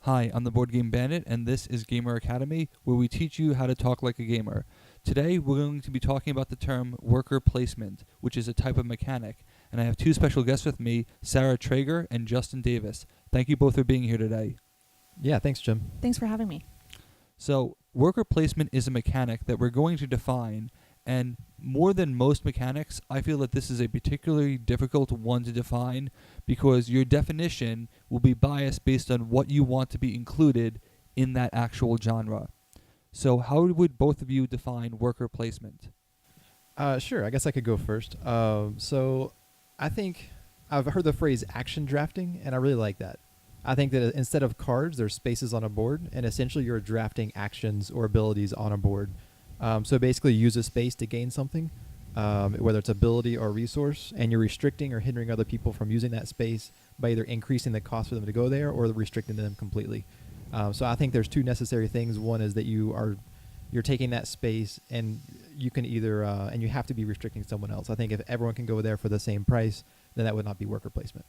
Hi, I'm the Board Game Bandit, and this is Gamer Academy, where we teach you how to talk like a gamer. Today, we're going to be talking about the term worker placement, which is a type of mechanic, and I have two special guests with me, Sarah Trager and Justin Davis. Thank you both for being here today. Yeah, thanks, Jim. Thanks for having me. So, worker placement is a mechanic that we're going to define, and more than most mechanics, I feel that this is a particularly difficult one to define because your definition will be biased based on what you want to be included in that actual genre. So how would both of you define worker placement? Sure, I guess I could go first. So I think I've heard the phrase action drafting, and I really like that. I think that instead of cards, there's spaces on a board, and essentially you're drafting actions or abilities on a board. So basically you use a space to gain something, whether it's ability or resource, and you're restricting or hindering other people from using that space by either increasing the cost for them to go there or restricting them completely. So I think there's two necessary things. One is that you're taking that space, and you can either and you have to be restricting someone else. I think if everyone can go there for the same price, then that would not be worker placement.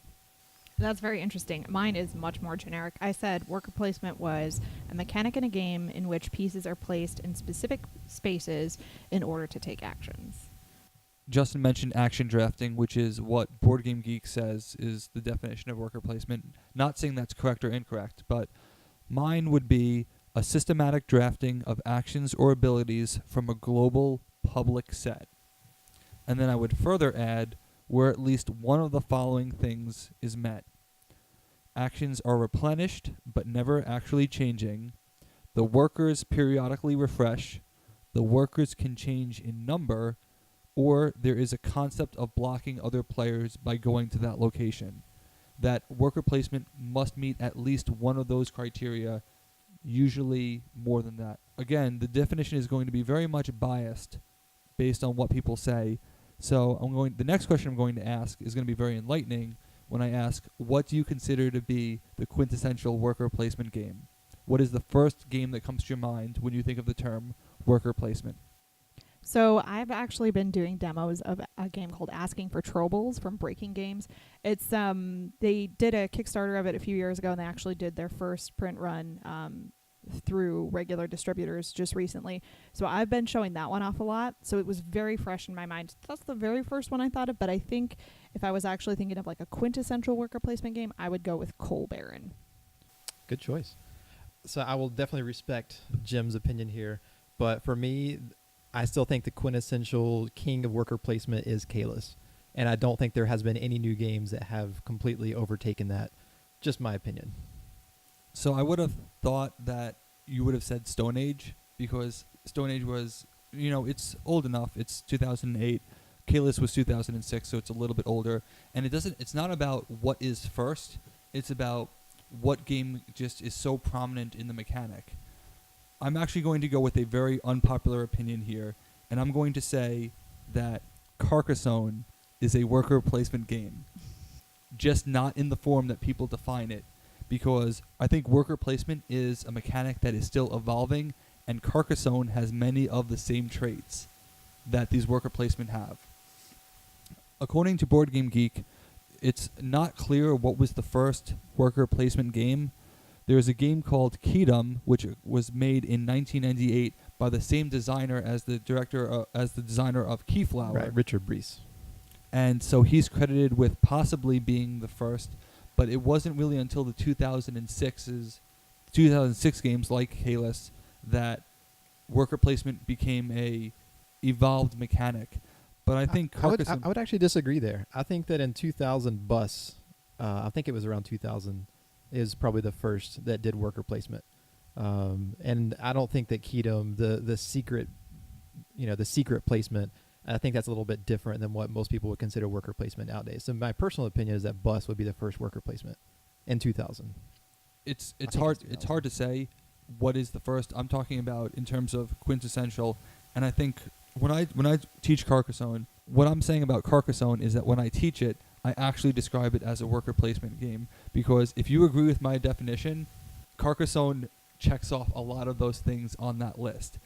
That's very interesting. Mine is much more generic. I said worker placement was a mechanic in a game in which pieces are placed in specific spaces in order to take actions. Justin mentioned action drafting, which is what Board Game Geek says is the definition of worker placement. Not saying that's correct or incorrect, but mine would be a systematic drafting of actions or abilities from a global public set. And then I would further add where at least one of the following things is met. Actions are replenished but never actually changing. The workers periodically refresh. The workers can change in number, or there is a concept of blocking other players by going to that location. That worker placement must meet at least one of those criteria, usually more than that. Again, the definition is going to be very much biased based on what people say. So the next question I'm going to ask is going to be very enlightening when I ask, what do you consider to be the quintessential worker placement game? What is the first game that comes to your mind when you think of the term worker placement? So I've actually been doing demos of a game called Asking for Troubles from Breaking Games. It's they did a Kickstarter of it a few years ago, and they actually did their first print run through regular distributors just recently. So I've been showing that one off a lot. So it was very fresh in my mind. That's the very first one I thought of, but I think if I was actually thinking of like a quintessential worker placement game, I would go with Coal Baron. Good choice. So I will definitely respect Jim's opinion here, but for me, I still think the quintessential king of worker placement is Kalis, and I don't think there has been any new games that have completely overtaken that. Just my opinion. So I would have thought that you would have said Stone Age, because Stone Age was, it's old enough. It's 2008. Kalis was 2006, so it's a little bit older. And it's not about what is first. It's about what game just is so prominent in the mechanic. I'm actually going to go with a very unpopular opinion here, and I'm going to say that Carcassonne is a worker placement game, just not in the form that people define it, because I think worker placement is a mechanic that is still evolving, and Carcassonne has many of the same traits that these worker placement have. According to Board Game Geek, it's not clear what was the first worker placement game. There's a game called Kedom, which was made in 1998 by the same designer as the designer of Keyflower. Right, Richard Brees. And so he's credited with possibly being the first, but it wasn't really until the 2006 games like Kalis that worker placement became a evolved mechanic. But I think I would actually disagree there. I think that in 2000 Bus, I think it was around 2000, is probably the first that did worker placement. And I don't think that Kedom, the secret placement, I think that's a little bit different than what most people would consider worker placement nowadays. So my personal opinion is that Bus would be the first worker placement in 2000. It's hard to say what is the first. I'm talking about in terms of quintessential, and I think when I teach Carcassonne, what I'm saying about Carcassonne is that when I teach it, I actually describe it as a worker placement game, because if you agree with my definition, Carcassonne checks off a lot of those things on that list.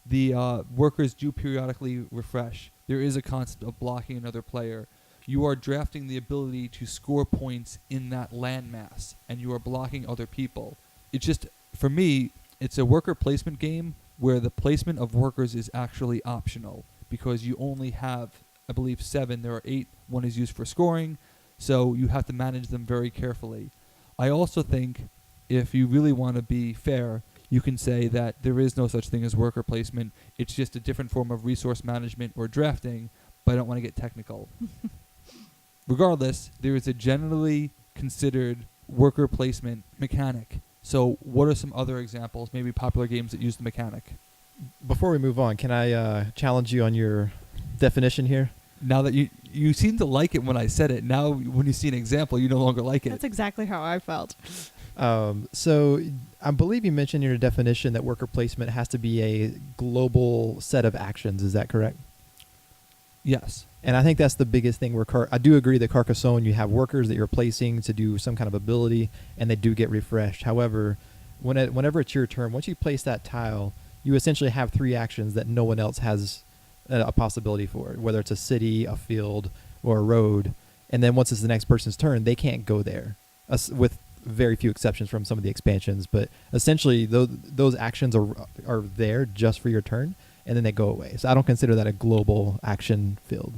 The workers do periodically refresh. There is a concept of blocking another player. you are drafting the ability to score points in that landmass, and you are blocking other people. It's just, for me, it's a worker placement game where the placement of workers is actually optional because you only have, I believe, 7. There are 8. 1 is used for scoring, so you have to manage them very carefully. I also think if you really want to be fair, you can say that there is no such thing as worker placement. It's just a different form of resource management or drafting, but I don't want to get technical. Regardless, there is a generally considered worker placement mechanic. So what are some other examples, maybe popular games that use the mechanic? Before we move on, can I challenge you on your definition here? Now that you seem to like it when I said it, now when you see an example, you no longer like it. That's exactly how I felt. So I believe you mentioned in your definition that worker placement has to be a global set of actions. Is that correct? Yes. And I think that's the biggest thing where I do agree that Carcassonne, you have workers that you're placing to do some kind of ability, and they do get refreshed. However, whenever it's your turn, once you place that tile, you essentially have 3 actions that no one else has a possibility for, whether it's a city, a field, or a road. And then once it's the next person's turn, they can't go there, with very few exceptions from some of the expansions. But essentially, those actions are there just for your turn, and then they go away. So I don't consider that a global action field.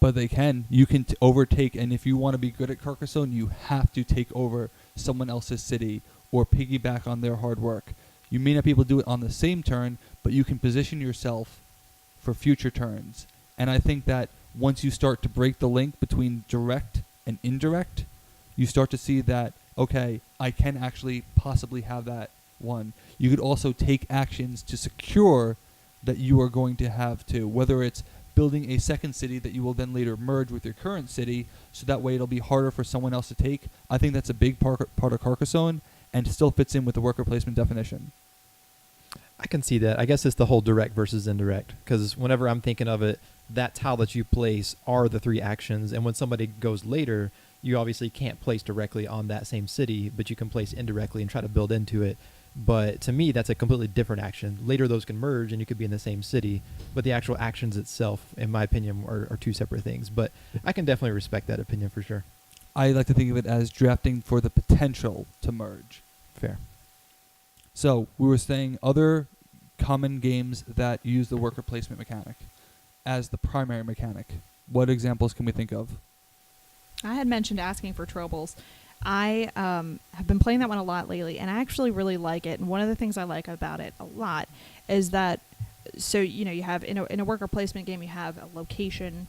But they can. You can overtake, and if you want to be good at Carcassonne, you have to take over someone else's city or piggyback on their hard work. You may not be able to do it on the same turn, but you can position yourself for future turns. And I think that once you start to break the link between direct and indirect, you start to see that, okay, I can actually possibly have that one. You could also take actions to secure that you are going to have to, whether it's building a second city that you will then later merge with your current city, so that way it'll be harder for someone else to take. I think that's a big part of Carcassonne, and still fits in with the worker placement definition. I can see that. I guess it's the whole direct versus indirect, because whenever I'm thinking of it, that tile that you place are the 3 actions, and when somebody goes later, you obviously can't place directly on that same city, but you can place indirectly and try to build into it. But to me, that's a completely different action. Later, those can merge, and you could be in the same city, but the actual actions itself, in my opinion, are 2 separate things. But I can definitely respect that opinion for sure. I like to think of it as drafting for the potential to merge. Fair. So we were saying other common games that use the worker placement mechanic as the primary mechanic. What examples can we think of? I had mentioned asking for troubles. I have been playing that one a lot lately, and I actually really like it. And one of the things I like about it a lot is that, so you have in a worker placement game, you have a location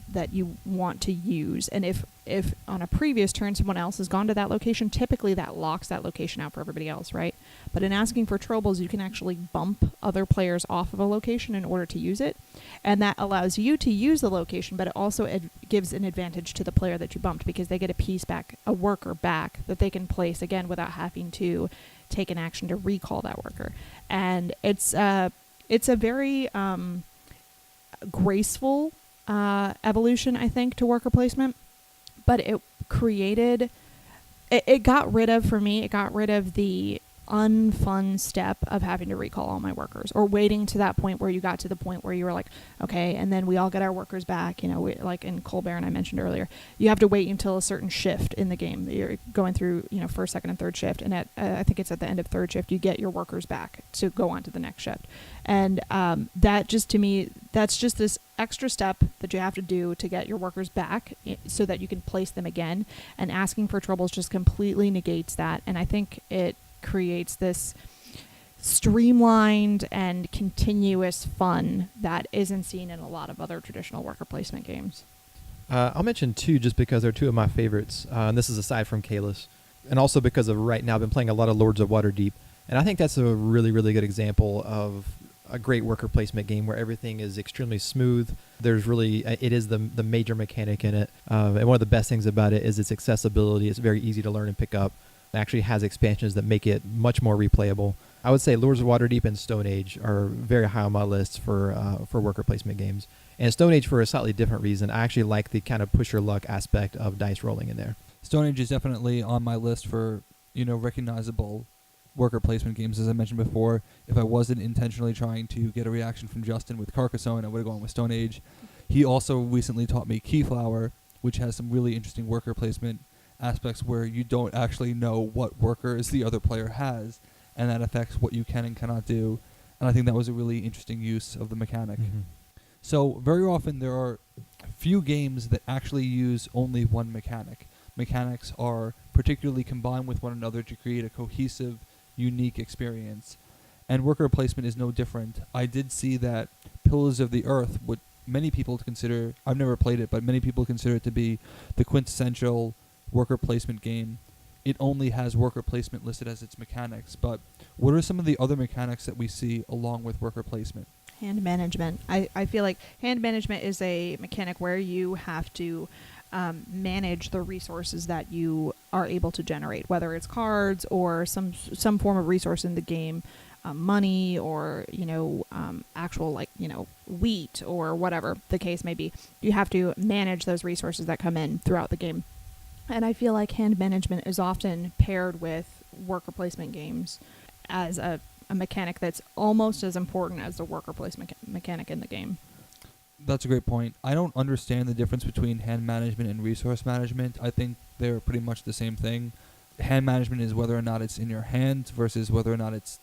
that you want to use, and if on a previous turn someone else has gone to that location, typically that locks that location out for everybody else, right? But in asking for troubles, you can actually bump other players off of a location in order to use it, and that allows you to use the location, but it also gives an advantage to the player that you bumped, because they get a piece back, a worker back, that they can place again without having to take an action to recall that worker. And it's a very graceful evolution, I think, to worker placement, but it got rid of the unfun step of having to recall all my workers, or waiting to that point where you got to the point where you were like, okay, and then we all get our workers back, like in Colbert, and I mentioned earlier, you have to wait until a certain shift in the game. You're going through, first, second, and third shift, and I think it's at the end of third shift, you get your workers back to go on to the next shift. And that just, to me, that's just this extra step that you have to do to get your workers back so that you can place them again, and asking for troubles just completely negates that. And I think it creates this streamlined and continuous fun that isn't seen in a lot of other traditional worker placement games. I'll mention 2 just because they're 2 of my favorites, and this is aside from Kalis, and also because of right now I've been playing a lot of Lords of Waterdeep, and I think that's a really, really good example of a great worker placement game where everything is extremely smooth. There's really, it is the major mechanic in it, and one of the best things about it is its accessibility. It's very easy to learn and pick up. It actually has expansions that make it much more replayable. I would say Lords of Waterdeep and Stone Age are very high on my list for worker placement games. And Stone Age for a slightly different reason. I actually like the kind of push your luck aspect of dice rolling in there. Stone Age is definitely on my list for, recognizable worker placement games. As I mentioned before, if I wasn't intentionally trying to get a reaction from Justin with Carcassonne, I would have gone with Stone Age. He also recently taught me Keyflower, which has some really interesting worker placement aspects where you don't actually know what workers the other player has, and that affects what you can and cannot do. And I think that was a really interesting use of the mechanic. So very often there are few games that actually use only one mechanic. Mechanics are particularly combined with one another to create a cohesive, unique experience. And worker placement is no different. I did see that Pillars of the Earth, what many people consider, I've never played it, but many people consider it to be the quintessential worker placement game. It only has worker placement listed as its mechanics, but what are some of the other mechanics that we see along with worker placement? Hand management. I feel like hand management is a mechanic where you have to manage the resources that you are able to generate, whether it's cards or some form of resource in the game, money or actual wheat or whatever the case may be. You have to manage those resources that come in throughout the game. And I feel like hand management is often paired with worker placement games as a mechanic that's almost as important as the worker placement mechanic in the game. That's a great point. I don't understand the difference between hand management and resource management. I think they're pretty much the same thing. Hand management is whether or not it's in your hand versus whether or not it's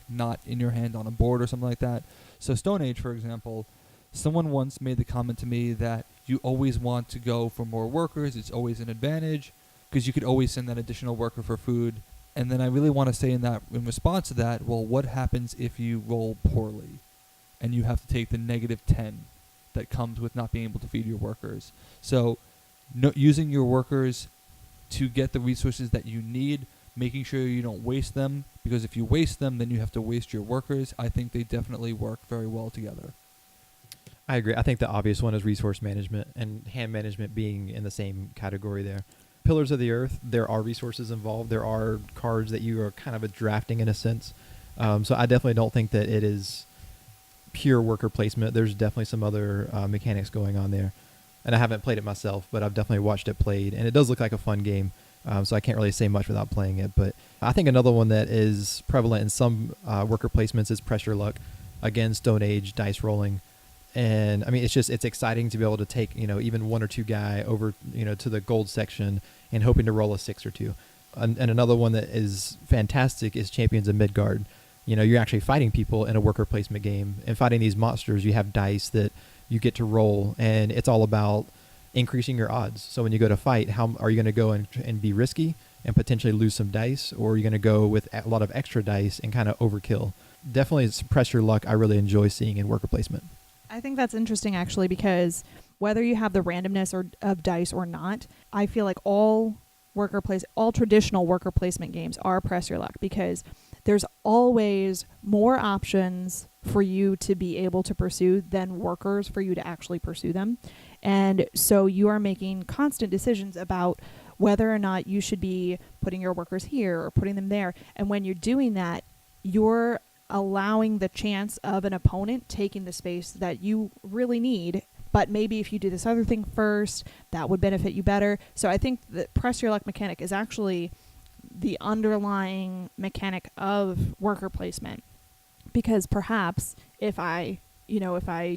not in your hand on a board or something like that. So Stone Age, for example, someone once made the comment to me that you always want to go for more workers. It's always an advantage because you could always send that additional worker for food. And then I really want to say in response to that, well, what happens if you roll poorly and you have to take the -10 that comes with not being able to feed your workers? So using your workers to get the resources that you need, making sure you don't waste them, because if you waste them, then you have to waste your workers. I think they definitely work very well together. I agree. I think the obvious one is resource management, and hand management being in the same category there. Pillars of the Earth, there are resources involved. There are cards that you are kind of drafting in a sense. So I definitely don't think that it is pure worker placement. There's definitely some other mechanics going on there. And I haven't played it myself, but I've definitely watched it played. And it does look like a fun game. So I can't really say much without playing it. But I think another one that is prevalent in some worker placements is Press Your Luck. Again, Stone Age, dice rolling. And I mean, it's exciting to be able to take, even one or two guy over, to the gold section and hoping to roll a 6 or 2. And another one that is fantastic is Champions of Midgard. You're actually fighting people in a worker placement game, and fighting these monsters. You have dice that you get to roll, and it's all about increasing your odds. So when you go to fight, how are you going to go and be risky and potentially lose some dice, or are you going to go with a lot of extra dice and kind of overkill? Definitely Press Your Luck I really enjoy seeing in worker placement. I think that's interesting, actually, because whether you have the randomness of dice or not, I feel like all traditional worker placement games are Press Your Luck, because there's always more options for you to be able to pursue than workers for you to actually pursue them. And so you are making constant decisions about whether or not you should be putting your workers here or putting them there. And when you're doing that, you're allowing the chance of an opponent taking the space that you really need. But maybe if you do this other thing first, that would benefit you better. So I think the Press Your Luck mechanic is actually the underlying mechanic of worker placement. Because perhaps if I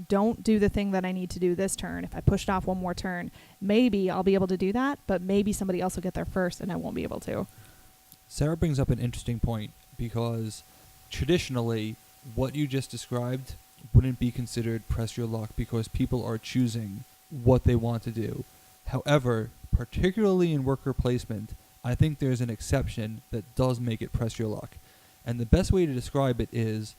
don't do the thing that I need to do this turn, if I pushed off one more turn, maybe I'll be able to do that, but maybe somebody else will get there first and I won't be able to. Sarah brings up an interesting point, because traditionally, what you just described wouldn't be considered Press Your Luck because people are choosing what they want to do. However, particularly in worker placement, I think there's an exception that does make it Press Your Luck. And the best way to describe it is,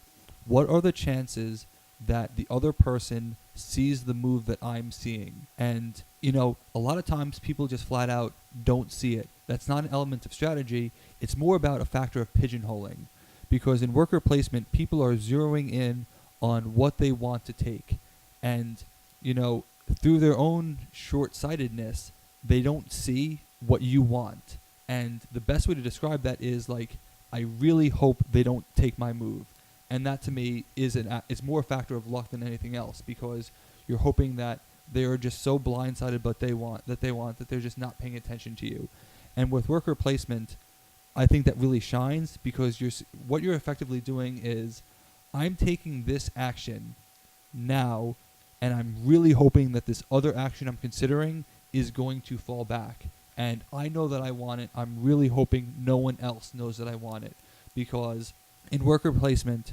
what are the chances that the other person sees the move that I'm seeing? And, a lot of times people just flat out don't see it. That's not an element of strategy. It's more about a factor of pigeonholing. Because in worker placement, people are zeroing in on what they want to take. And, through their own short-sightedness, they don't see what you want. And the best way to describe that is I really hope they don't take my move. And that to me is it's more a factor of luck than anything else, because you're hoping that they are just so blindsided but they want that they're just not paying attention to you. And with worker placement, I think that really shines, because you're effectively doing is, I'm taking this action now and I'm really hoping that this other action I'm considering is going to fall back. And I know that I want it. I'm really hoping no one else knows that I want it, because in worker placement,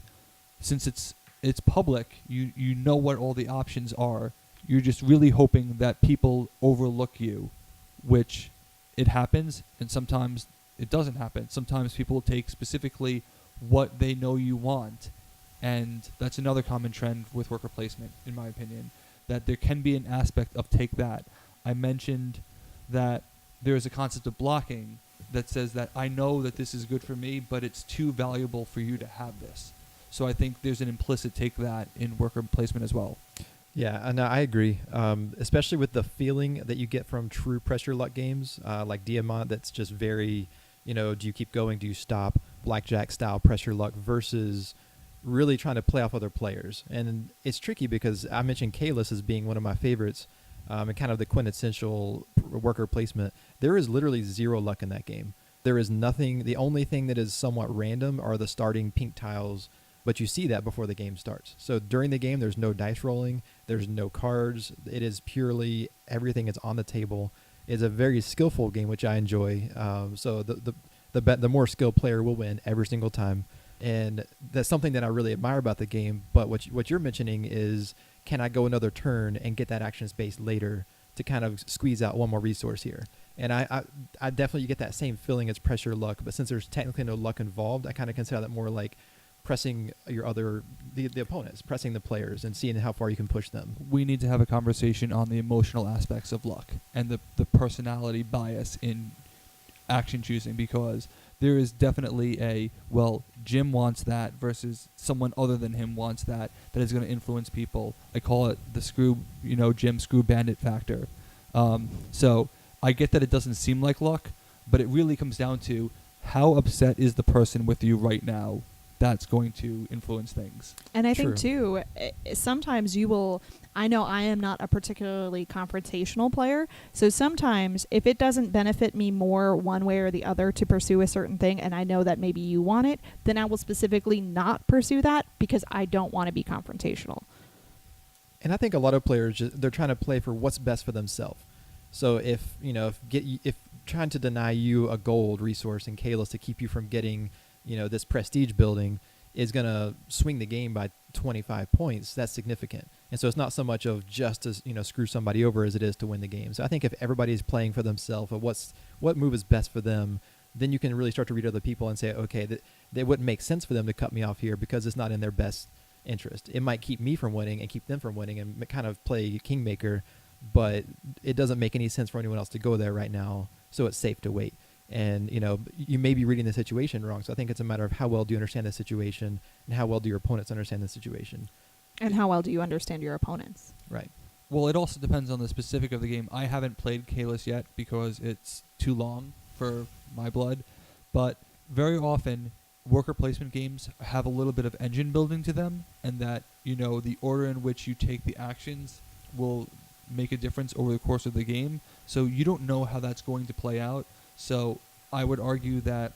since it's public, you know what all the options are. You're just really hoping that people overlook you, which it happens, and sometimes it doesn't happen. Sometimes people take specifically what they know you want, and that's another common trend with worker placement, in my opinion, that there can be an aspect of take that. I mentioned that there is a concept of blocking that says that I know that this is good for me, but it's too valuable for you to have this. So I think there's an implicit take that in worker placement as well. Yeah, and I agree, especially with the feeling that you get from true pressure luck games like Diamant, that's just very, do you keep going, do you stop, blackjack style pressure luck versus really trying to play off other players. And it's tricky because I mentioned Kalis as being one of my favorites and kind of the quintessential worker placement. There is literally zero luck in that game. There is nothing. The only thing that is somewhat random are the starting pink tiles, but you see that before the game starts. So during the game, there's no dice rolling. There's no cards. It is purely everything is on the table. It's a very skillful game, which I enjoy. So the more skilled player will win every single time. And that's something that I really admire about the game. But what you're mentioning is, can I go another turn and get that action space later to kind of squeeze out one more resource here? And I definitely get that same feeling as pressure luck. But since there's technically no luck involved, I kind of consider that more like pressing the opponents, pressing the players and seeing how far you can push them. We need to have a conversation on the emotional aspects of luck and the personality bias in action choosing, because there is definitely Jim wants that versus someone other than him wants that is going to influence people. I call it the Jim screw bandit factor. So I get that it doesn't seem like luck, but it really comes down to how upset is the person with you right now. That's going to influence things. And I think, too, sometimes I know I am not a particularly confrontational player, so sometimes if it doesn't benefit me more one way or the other to pursue a certain thing, and I know that maybe you want it, then I will specifically not pursue that because I don't want to be confrontational. And I think a lot of players, they're trying to play for what's best for themselves. So if trying to deny you a gold resource in Kalos to keep you from getting this prestige building is going to swing the game by 25 points, that's significant. And so it's not so much of just to, screw somebody over as it is to win the game. So I think if everybody's playing for themselves or what move is best for them, then you can really start to read other people and say, okay, that wouldn't make sense for them to cut me off here because it's not in their best interest. It might keep me from winning and keep them from winning and kind of play kingmaker, but it doesn't make any sense for anyone else to go there right now. So it's safe to wait. And, you may be reading the situation wrong. So I think it's a matter of how well do you understand the situation and how well do your opponents understand the situation. And how well do you understand your opponents? Right. Well, it also depends on the specific of the game. I haven't played Kalis yet because it's too long for my blood. But very often, worker placement games have a little bit of engine building to them, and that, the order in which you take the actions will make a difference over the course of the game. So you don't know how that's going to play out. So I would argue that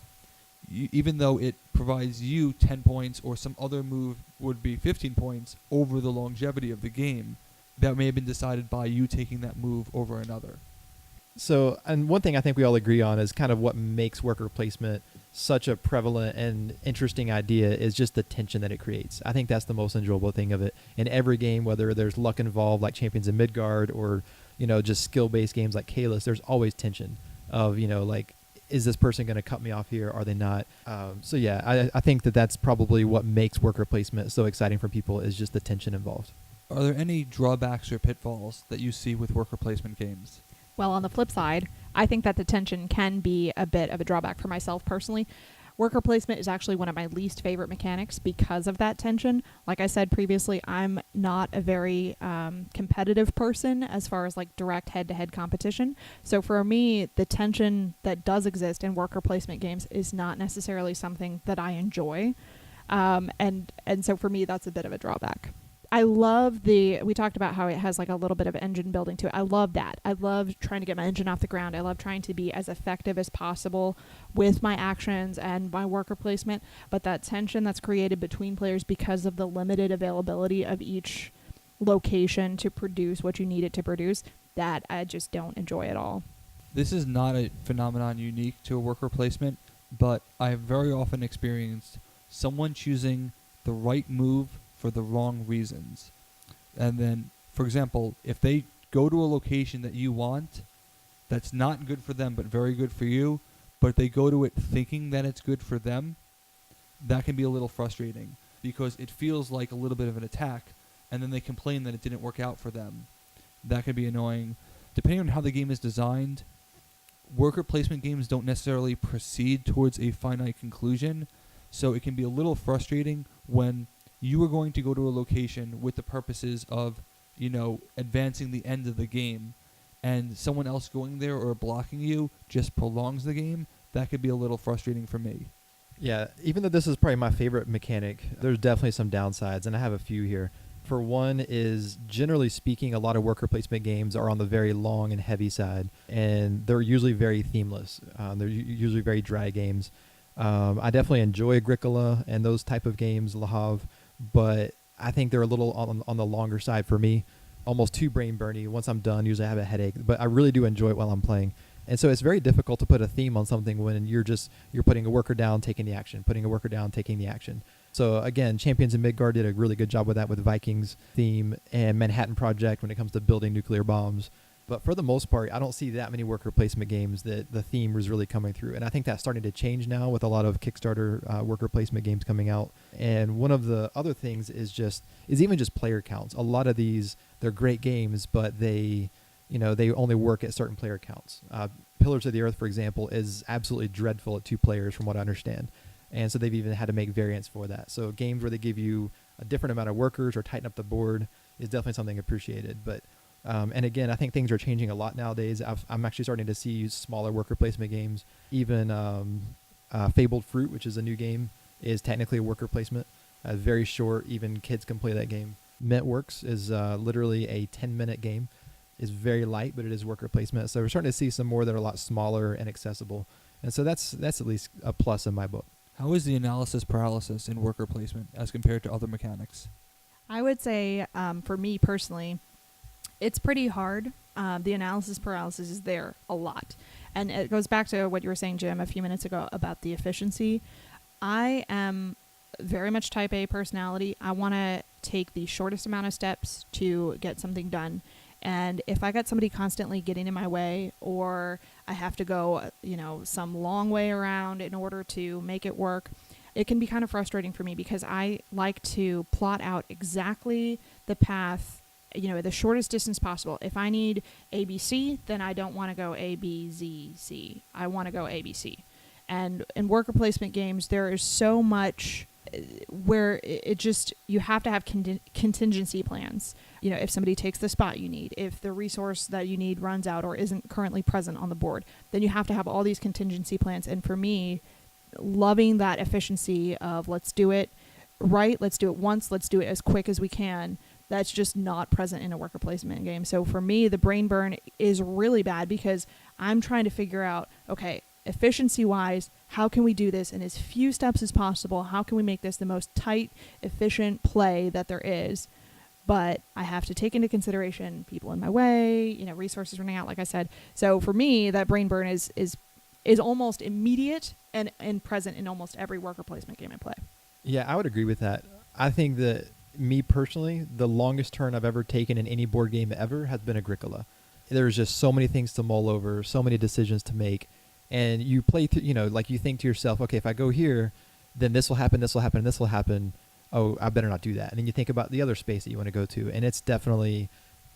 even though it provides you 10 points or some other move would be 15 points over the longevity of the game, that may have been decided by you taking that move over another. So, and one thing I think we all agree on is kind of what makes worker placement such a prevalent and interesting idea is just the tension that it creates. I think that's the most enjoyable thing of it. In every game, whether there's luck involved like Champions in Midgard or, just skill-based games like Kalis, there's always tension of, is this person going to cut me off here? Are they not? So yeah, I think that's probably what makes worker placement so exciting for people is just the tension involved. Are there any drawbacks or pitfalls that you see with worker placement games? Well, on the flip side, I think that the tension can be a bit of a drawback for myself personally. Worker placement is actually one of my least favorite mechanics because of that tension. Like I said previously, I'm not a very competitive person as far as like direct head-to-head competition. So for me, the tension that does exist in worker placement games is not necessarily something that I enjoy. And so for me, that's a bit of a drawback. I love we talked about how it has like a little bit of engine building to it. I love that. I love trying to get my engine off the ground. I love trying to be as effective as possible with my actions and my worker placement. But that tension that's created between players because of the limited availability of each location to produce what you need it to produce, that I just don't enjoy at all. This is not a phenomenon unique to a worker placement, but I have very often experienced someone choosing the right move for the wrong reasons. And then, for example, if they go to a location that you want, that's not good for them but very good for you, but they go to it thinking that it's good for them, that can be a little frustrating because it feels like a little bit of an attack, and then they complain that it didn't work out for them. That can be annoying. Depending on how the game is designed, worker placement games don't necessarily proceed towards a finite conclusion, so it can be a little frustrating when you are going to go to a location with the purposes of, advancing the end of the game, and someone else going there or blocking you just prolongs the game. That could be a little frustrating for me. Yeah, even though this is probably my favorite mechanic, there's definitely some downsides, and I have a few here. For one is, generally speaking, a lot of worker placement games are on the very long and heavy side, and they're usually very themeless. They're usually very dry games. I definitely enjoy Agricola and those type of games, Le Havre, but I think they're a little on the longer side for me, almost too brain burny. Once I'm done, usually I have a headache, but I really do enjoy it while I'm playing. And so it's very difficult to put a theme on something when you're putting a worker down, taking the action, putting a worker down, taking the action. So again, Champions in Midgard did a really good job with that with Vikings theme and Manhattan Project when it comes to building nuclear bombs. But for the most part, I don't see that many worker placement games that the theme was really coming through. And I think that's starting to change now with a lot of Kickstarter worker placement games coming out. And one of the other things is even just player counts. A lot of these, they're great games, but they only work at certain player counts. Pillars of the Earth, for example, is absolutely dreadful at 2 players from what I understand. And so they've even had to make variants for that. So games where they give you a different amount of workers or tighten up the board is definitely something appreciated. But and again, I think things are changing a lot nowadays. I'm actually starting to see smaller worker placement games. Even Fabled Fruit, which is a new game, is technically a worker placement. Very short, even kids can play that game. Mintworks is literally a 10-minute game. It's very light, but it is worker placement. So we're starting to see some more that are a lot smaller and accessible. And so that's at least a plus in my book. How is the analysis paralysis in worker placement as compared to other mechanics? I would say, for me personally, it's pretty hard. The analysis paralysis is there a lot. And it goes back to what you were saying, Jim, a few minutes ago about the efficiency. I am very much type A personality. I want to take the shortest amount of steps to get something done. And if I got somebody constantly getting in my way, or I have to go, some long way around in order to make it work, it can be kind of frustrating for me because I like to plot out exactly the path, the shortest distance possible. If I need ABC, then I don't want to go A, B, Z, C. I want to go A, B, C. And in worker placement games, there is so much where you have to have contingency plans. If somebody takes the spot you need, if the resource that you need runs out or isn't currently present on the board, then you have to have all these contingency plans. And for me, loving that efficiency of let's do it right, let's do it once, let's do it as quick as we can, that's just not present in a worker placement game. So for me, the brain burn is really bad because I'm trying to figure out, okay, efficiency-wise, how can we do this in as few steps as possible? How can we make this the most tight, efficient play that there is? But I have to take into consideration people in my way, resources running out, like I said. So for me, that brain burn is almost immediate and present in almost every worker placement game I play. Yeah, I would agree with that. I think that, me personally, the longest turn I've ever taken in any board game ever has been Agricola. There's just so many things to mull over, so many decisions to make. And you play through, you think to yourself, okay, if I go here, then this will happen, this will happen, this will happen. Oh, I better not do that. And then you think about the other space that you want to go to. And it's definitely,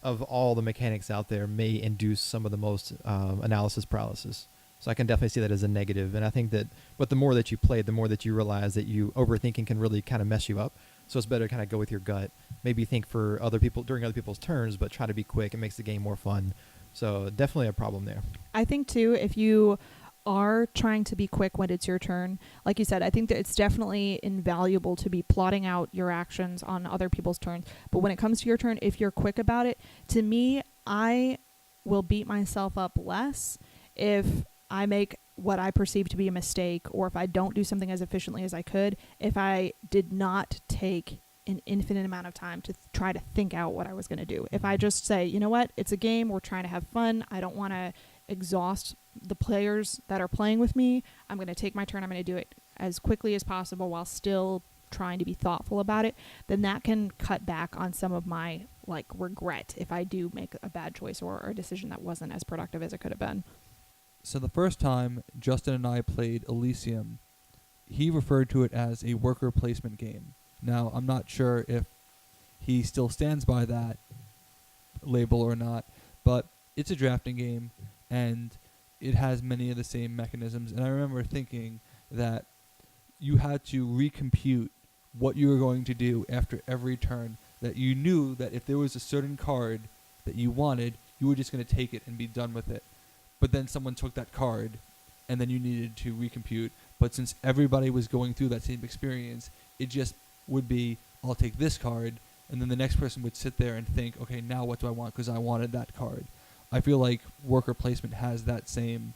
of all the mechanics out there, may induce some of the most analysis paralysis. So I can definitely see that as a negative. And I think that, but the more that you play, the more that you realize that overthinking can really kind of mess you up. So it's better to kind of go with your gut. Maybe think for other people during other people's turns, but try to be quick. It makes the game more fun. So definitely a problem there. I think too, if you are trying to be quick when it's your turn, like you said, I think that it's definitely invaluable to be plotting out your actions on other people's turns. But when it comes to your turn, if you're quick about it, to me, I will beat myself up less if I make what I perceive to be a mistake, or if I don't do something as efficiently as I could, if I did not take an infinite amount of time to try to think out what I was going to do. If I just say, you know what, it's a game, we're trying to have fun, I don't want to exhaust the players that are playing with me, I'm going to take my turn, I'm going to do it as quickly as possible while still trying to be thoughtful about it, then that can cut back on some of my like regret if I do make a bad choice or a decision that wasn't as productive as it could have been. So the first time Justin and I played Elysium, he referred to it as a worker placement game. Now, I'm not sure if he still stands by that label or not, but it's a drafting game, and it has many of the same mechanisms. And I remember thinking that you had to recompute what you were going to do after every turn, that you knew that if there was a certain card that you wanted, you were just going to take it and be done with it. But then someone took that card, and then you needed to recompute. But since everybody was going through that same experience, it just would be, I'll take this card, and then the next person would sit there and think, okay, now what do I want because I wanted that card. I feel like worker placement has that same,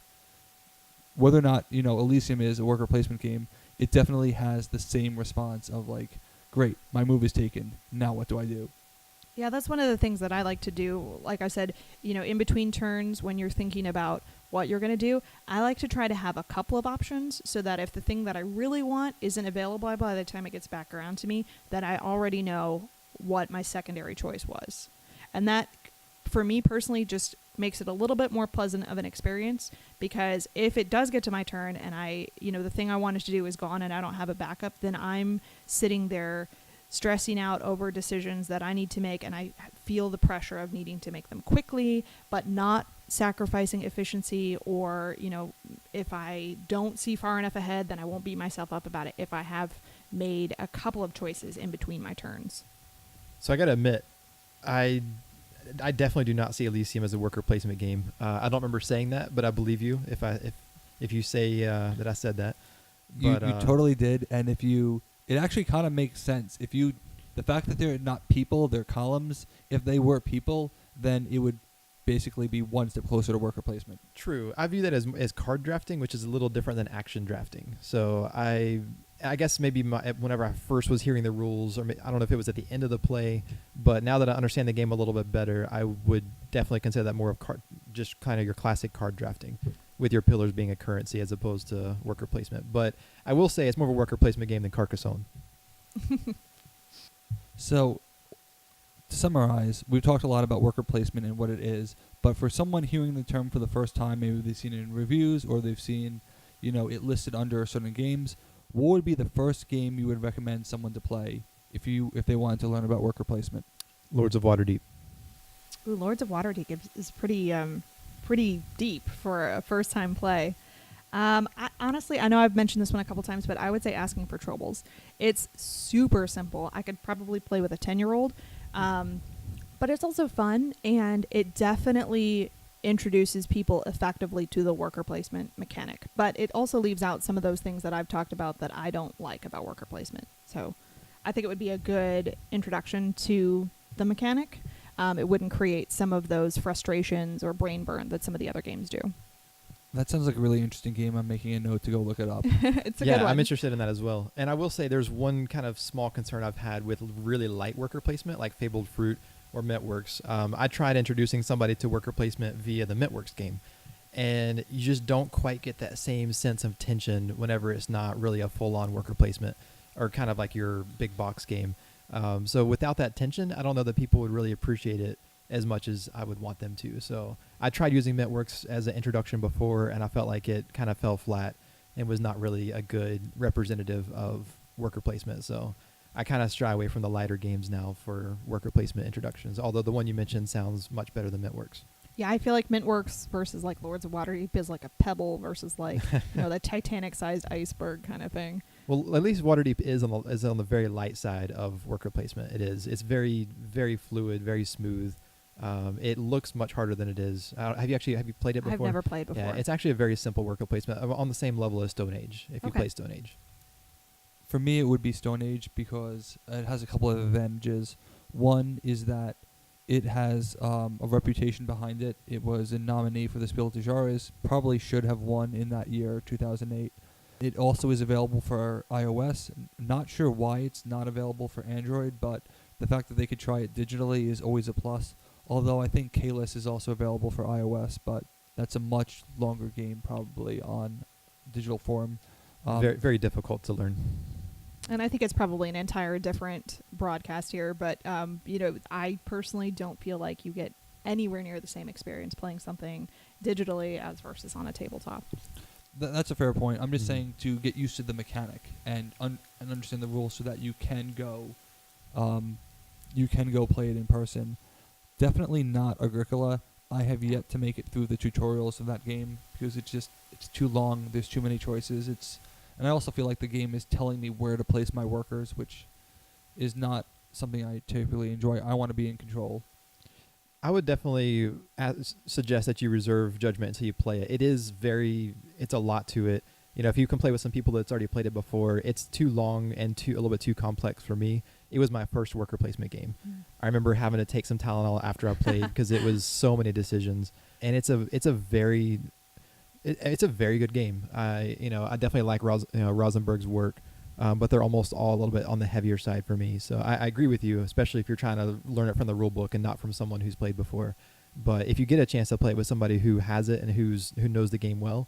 whether or not, Elysium is a worker placement game, it definitely has the same response of like, great, my move is taken, now what do I do? Yeah, that's one of the things that I like to do. Like I said, in between turns when you're thinking about what you're going to do, I like to try to have a couple of options so that if the thing that I really want isn't available by the time it gets back around to me, that I already know what my secondary choice was. And that, for me personally, just makes it a little bit more pleasant of an experience, because if it does get to my turn and the thing I wanted to do is gone and I don't have a backup, then I'm sitting there stressing out over decisions that I need to make, and I feel the pressure of needing to make them quickly, but not sacrificing efficiency, or, if I don't see far enough ahead, then I won't beat myself up about it if I have made a couple of choices in between my turns. So I got to admit, I definitely do not see Elysium as a worker placement game. I don't remember saying that, but I believe you if you say that I said that. But, you totally did, and it actually kind of makes sense. The fact that they're not people, they're columns, if they were people, then it would basically be one step closer to worker placement. True. I view that as card drafting, which is a little different than action drafting. So I guess maybe whenever I first was hearing the rules, or I don't know if it was at the end of the play, but now that I understand the game a little bit better, I would definitely consider that more of just kind of your classic card drafting, with your pillars being a currency as opposed to worker placement. But I will say it's more of a worker placement game than Carcassonne. So, to summarize, we've talked a lot about worker placement and what it is, but for someone hearing the term for the first time, maybe they've seen it in reviews or they've seen, it listed under certain games, what would be the first game you would recommend someone to play if they wanted to learn about worker placement? Lords of Waterdeep. Ooh, Lords of Waterdeep is pretty deep for a first-time play. Honestly, I know I've mentioned this one a couple times, but I would say Asking for Troubles. It's super simple. I could probably play with a 10-year-old, but it's also fun, and it definitely introduces people effectively to the worker placement mechanic. But it also leaves out some of those things that I've talked about that I don't like about worker placement. So I think it would be a good introduction to the mechanic. It wouldn't create some of those frustrations or brain burn that some of the other games do. That sounds like a really interesting game. I'm making a note to go look it up. It's a good one. I'm interested in that as well. And I will say there's one kind of small concern I've had with really light worker placement, like Fabled Fruit or Mitworks. I tried introducing somebody to worker placement via the Mitworks game, and you just don't quite get that same sense of tension whenever it's not really a full-on worker placement, or kind of like your big box game. So without that tension, I don't know that people would really appreciate it as much as I would want them to. So I tried using Mitworks as an introduction before, and I felt like it kind of fell flat and was not really a good representative of worker placement. So I kind of shy away from the lighter games now for worker placement introductions, although the one you mentioned sounds much better than Mitworks. Yeah, I feel like Mitworks versus like Lords of Waterdeep is like a pebble versus like the Titanic-sized iceberg kind of thing. Well, at least Waterdeep is on the very light side of worker placement. It is. It's very, very fluid, very smooth. It looks much harder than it is. Have you played it before? I've never played before. Yeah, it's actually a very simple worker placement, on the same level as Stone Age, if you Okay. play Stone Age. For me, it would be Stone Age because it has a couple of advantages. One is that it has a reputation behind it. It was a nominee for the Spiel des Jahres, probably should have won in that year, 2008. It also is available for iOS. Not sure why it's not available for Android, but the fact that they could try it digitally is always a plus. Although I think Kalis is also available for iOS, but that's a much longer game probably on digital form. Very, very difficult to learn. And I think it's probably an entire different broadcast here, but I personally don't feel like you get anywhere near the same experience playing something digitally as versus on a tabletop. That's a fair point. I'm just Mhm. saying to get used to the mechanic and understand the rules so that you can go play it in person. Definitely not Agricola. I have yet to make it through the tutorials of that game because it's too long. There's too many choices. And I also feel like the game is telling me where to place my workers, which is not something I typically enjoy. I want to be in control. I would definitely suggest that you reserve judgment until you play it. It's a lot to it. If you can play with some people that's already played it before, it's too long and a little bit too complex for me. It was my first worker placement game. I remember having to take some Tylenol after I played because it was so many decisions, and it's a very good game. I definitely like Rosenberg's work, but they're almost all a little bit on the heavier side for me. So I agree with you, especially if you're trying to learn it from the rule book and not from someone who's played before. But if you get a chance to play it with somebody who has it and who knows the game well,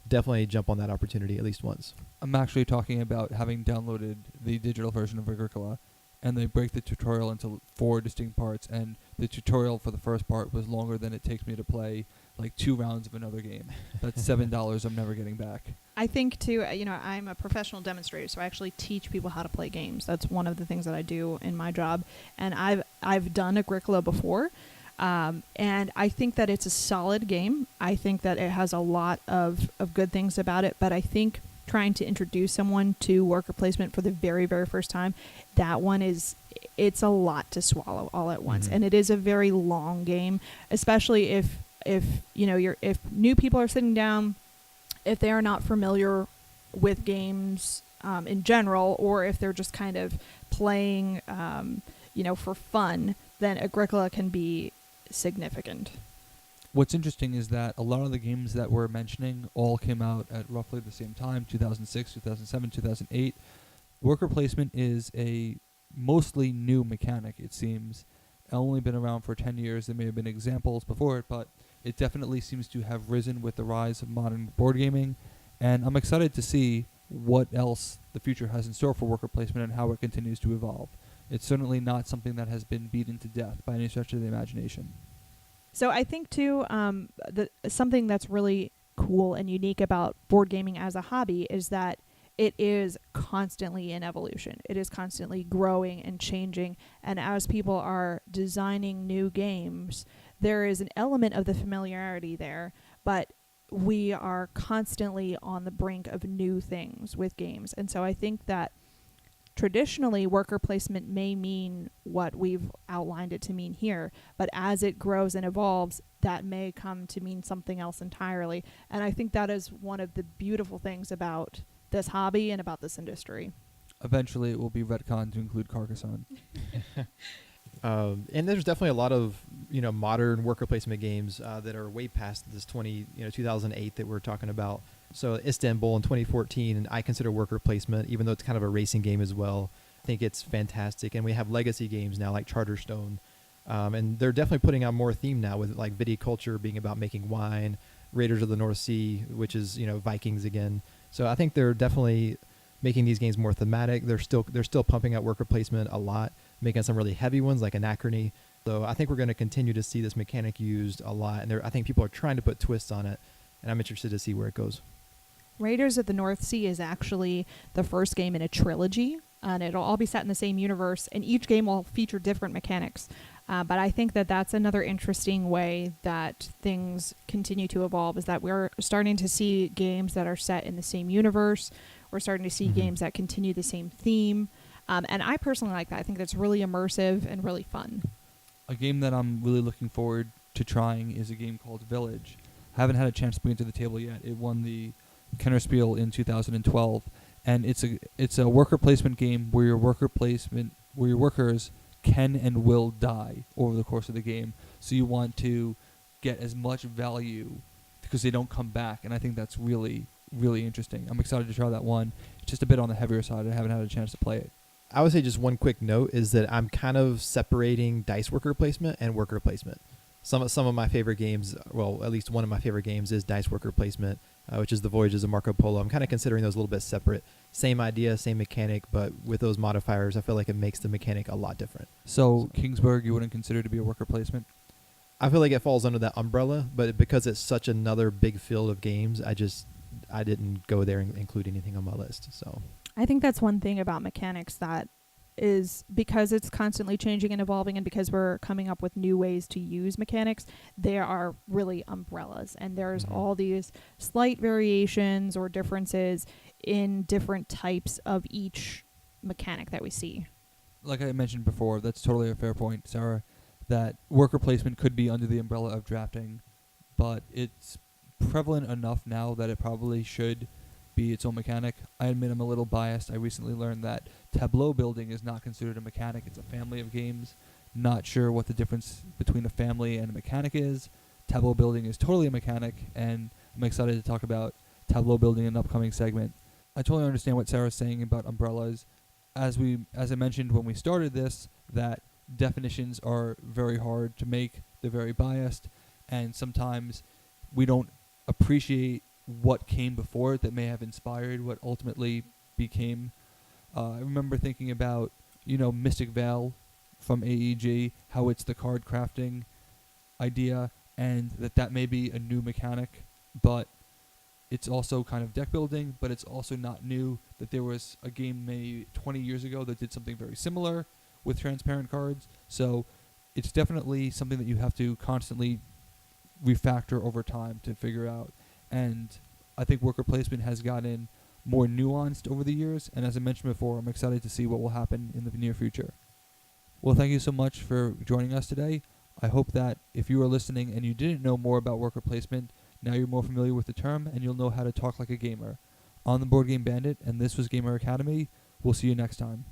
definitely jump on that opportunity at least once. I'm actually talking about having downloaded the digital version of Agricola, and they break the tutorial into 4 distinct parts, and the tutorial for the first part was longer than it takes me to play like 2 rounds of another game. That's $7 I'm never getting back. I think too, I'm a professional demonstrator, so I actually teach people how to play games. That's one of the things that I do in my job, and I've done Agricola before, and I think that it's a solid game. I think that it has a lot of good things about it, but I think trying to introduce someone to worker placement for the very, very first time, that one it's a lot to swallow all at once, and it is a very long game, especially if new people are sitting down, if they are not familiar with games in general, or if they're just kind of playing for fun, then Agricola can be significant. What's interesting is that a lot of the games that we're mentioning all came out at roughly the same time, 2006, 2007, 2008. Worker placement is a mostly new mechanic, it seems. Only been around for 10 years. There may have been examples before it, but it definitely seems to have risen with the rise of modern board gaming. And I'm excited to see what else the future has in store for worker placement and how it continues to evolve. It's certainly not something that has been beaten to death by any stretch of the imagination. So I think too, something that's really cool and unique about board gaming as a hobby is that it is constantly in evolution. It is constantly growing and changing. And as people are designing new games, there is an element of the familiarity there, but we are constantly on the brink of new things with games. And so I think that traditionally, worker placement may mean what we've outlined it to mean here, but as it grows and evolves, that may come to mean something else entirely. And I think that is one of the beautiful things about this hobby and about this industry. Eventually, it will be retconned to include Carcassonne. And there's definitely a lot of modern worker placement games that are way past this 2008 that we're talking about. So Istanbul in 2014, and I consider worker placement, even though it's kind of a racing game as well. I think it's fantastic, and we have legacy games now like Charterstone, and they're definitely putting out more theme now with like viticulture being about making wine, Raiders of the North Sea, which is Vikings again. So I think they're definitely making these games more thematic. They're still pumping out worker placement a lot, making some really heavy ones like Anachrony. So I think we're going to continue to see this mechanic used a lot, and I think people are trying to put twists on it, and I'm interested to see where it goes. Raiders of the North Sea is actually the first game in a trilogy, and it'll all be set in the same universe, and each game will feature different mechanics. But I think that that's another interesting way that things continue to evolve, is that we're starting to see games that are set in the same universe. We're starting to see games that continue the same theme. And I personally like that. I think that's really immersive and really fun. A game that I'm really looking forward to trying is a game called Village. I haven't had a chance to bring it to the table yet. It won the Kennerspiel in 2012, and it's a worker placement game where your workers can and will die over the course of the game. So you want to get as much value because they don't come back, and I think that's really, really interesting. I'm excited to try that one. It's just a bit on the heavier side. I haven't had a chance to play it. I would say just one quick note is that I'm kind of separating dice worker placement and worker placement. Some of my favorite games, well, at least one of my favorite games is dice worker placement, which is the Voyages of Marco Polo. I'm kind of considering those a little bit separate. Same idea, same mechanic, but with those modifiers, I feel like it makes the mechanic a lot different. So Kingsburg, you wouldn't consider to be a worker placement? I feel like it falls under that umbrella, but because it's such another big field of games, I didn't go there and include anything on my list. So I think that's one thing about mechanics that is because it's constantly changing and evolving, and because we're coming up with new ways to use mechanics, there are really umbrellas, and there's all these slight variations or differences in different types of each mechanic that we see. Like I mentioned before, that's totally a fair point, Sarah, that worker placement could be under the umbrella of drafting, but it's prevalent enough now that it probably should be its own mechanic. I admit I'm a little biased. I recently learned that tableau building is not considered a mechanic. It's a family of games. Not sure what the difference between a family and a mechanic is. Tableau building is totally a mechanic, and I'm excited to talk about tableau building in an upcoming segment. I totally understand what Sarah's saying about umbrellas. As I mentioned when we started this, that definitions are very hard to make. They're very biased, and sometimes we don't appreciate what came before it that may have inspired what ultimately became. I remember thinking about, Mystic Vale from AEG, how it's the card crafting idea, and that may be a new mechanic, but it's also kind of deck building, but it's also not new, that there was a game maybe 20 years ago that did something very similar with transparent cards. So it's definitely something that you have to constantly refactor over time to figure out. And I think worker placement has gotten more nuanced over the years, and as I mentioned before, I'm excited to see what will happen in the near future. Well, thank you so much for joining us today. I hope that if you are listening and you didn't know more about worker placement, now you're more familiar with the term and you'll know how to talk like a gamer. On the Board Game Bandit, and this was Gamer Academy. We'll see you next time.